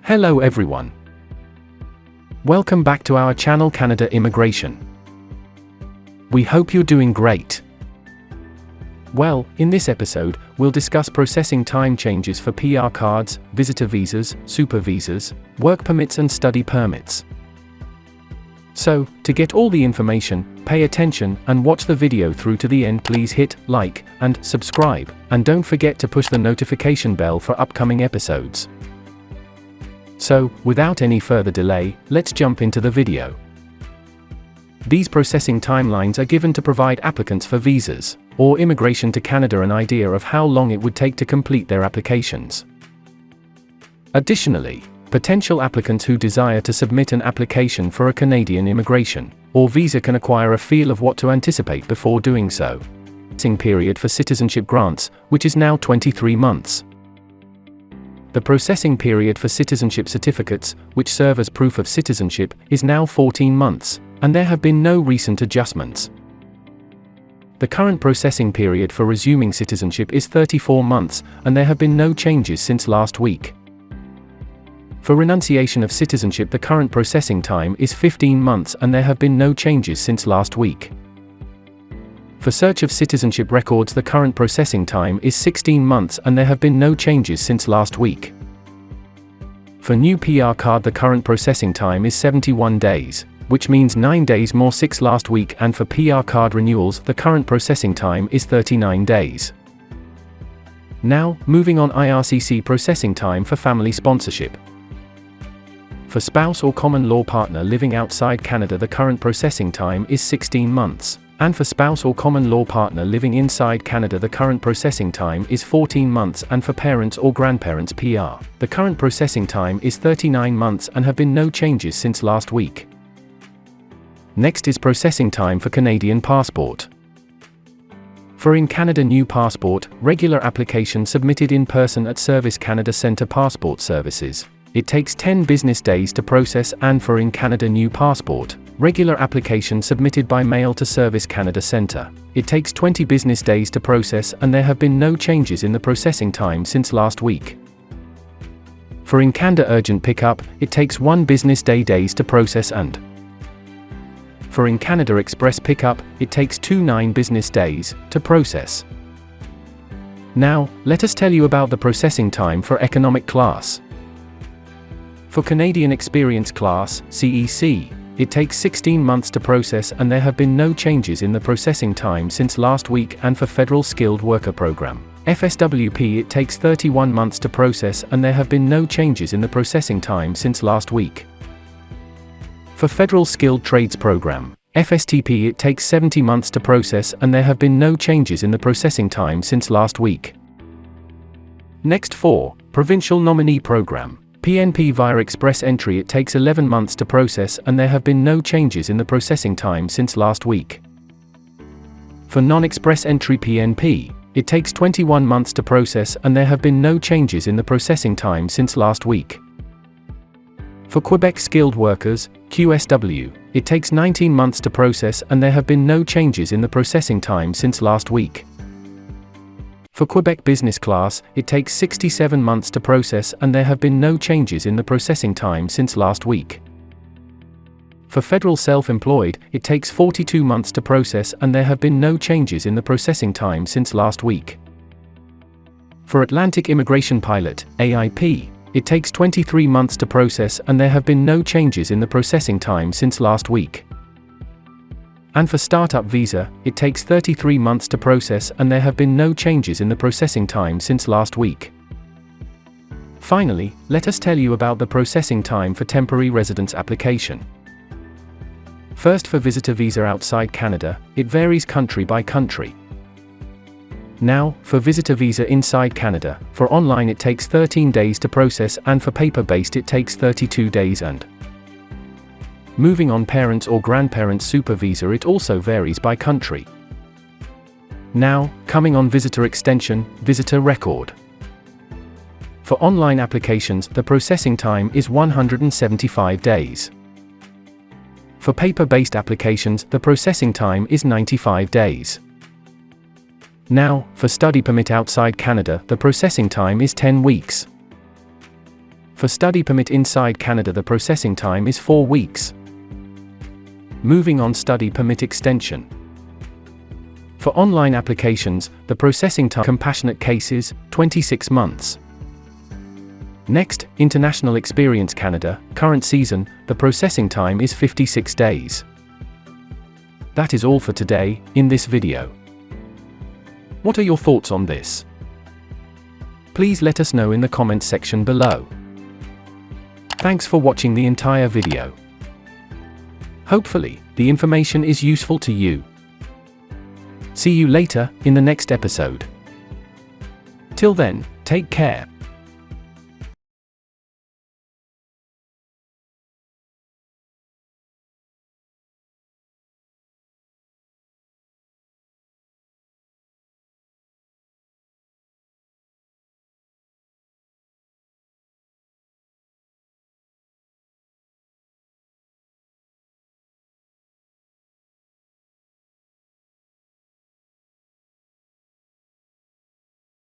Hello everyone. Welcome back to our channel Canada Immigration. We hope you're doing great. Well, in this episode, we'll discuss processing time changes for PR cards, visitor visas, super visas, work permits and study permits. So, to get all the information, pay attention and watch the video through to the end. Please hit like and subscribe, and don't forget to push the notification bell for upcoming episodes. So, without any further delay, let's jump into the video. These processing timelines are given to provide applicants for visas or immigration to Canada an idea of how long it would take to complete their applications. Additionally, potential applicants who desire to submit an application for a Canadian immigration or visa can acquire a feel of what to anticipate before doing so. Processing period for citizenship grants, which is now 23 months. The processing period for citizenship certificates, which serve as proof of citizenship, is now 14 months, and there have been no recent adjustments. The current processing period for resuming citizenship is 34 months, and there have been no changes since last week. For renunciation of citizenship, the current processing time is 15 months, and there have been no changes since last week. For search of citizenship records, the current processing time is 16 months, and there have been no changes since last week. For new PR card, the current processing time is 71 days, which means 9 days more 6 last week, and for PR card renewals, the current processing time is 39 days. Now, moving on, IRCC processing time for family sponsorship. For spouse or common law partner living outside Canada, the current processing time is 16 months. And for spouse or common law partner living inside Canada, the current processing time is 14 months, and for parents or grandparents PR, the current processing time is 39 months, and have been no changes since last week. Next is processing time for Canadian passport. For in Canada new passport, regular application submitted in person at Service Canada Centre Passport Services, it takes 10 business days to process, and for in Canada new passport, regular application submitted by mail to Service Canada Centre, it takes 20 business days to process, and there have been no changes in the processing time since last week. For in Canada urgent pickup, it takes 1 business days to process, and for in Canada express pickup, it takes 9 business days to process. Now, let us tell you about the processing time for economic class. For Canadian Experience Class, CEC, it takes 16 months to process, and there have been no changes in the processing time since last week, and for Federal Skilled Worker Program, FSWP, it takes 31 months to process, and there have been no changes in the processing time since last week. For Federal Skilled Trades Program, FSTP, it takes 70 months to process, and there have been no changes in the processing time since last week. Next, for Provincial Nominee Program, PNP via Express Entry, it takes 11 months to process, and there have been no changes in the processing time since last week. For Non-Express Entry PNP, it takes 21 months to process, and there have been no changes in the processing time since last week. For Quebec Skilled Workers, QSW, it takes 19 months to process, and there have been no changes in the processing time since last week. For Quebec Business Class, it takes 67 months to process, and there have been no changes in the processing time since last week. For Federal Self-Employed, it takes 42 months to process, and there have been no changes in the processing time since last week. For Atlantic Immigration Pilot, AIP, it takes 23 months to process, and there have been no changes in the processing time since last week. And for Startup Visa, it takes 33 months to process, and there have been no changes in the processing time since last week. Finally, let us tell you about the processing time for temporary residence application. First, for visitor visa outside Canada, it varies country by country. Now, for visitor visa inside Canada, for online it takes 13 days to process, and for paper-based it takes 32 days, and moving on, parents or grandparents super visa, it also varies by country. Now, coming on visitor extension, visitor record. For online applications, the processing time is 175 days. For paper-based applications, the processing time is 95 days. Now, for study permit outside Canada, the processing time is 10 weeks. For study permit inside Canada, the processing time is 4 weeks. Moving on, study permit extension. For online applications, the processing time compassionate cases, 26 months. Next, International Experience Canada, current season, the processing time is 56 days. That is all for today, in this video. What are your thoughts on this? Please let us know in the comments section below. Thanks for watching the entire video. Hopefully, the information is useful to you. See you later, in the next episode. Till then, take care.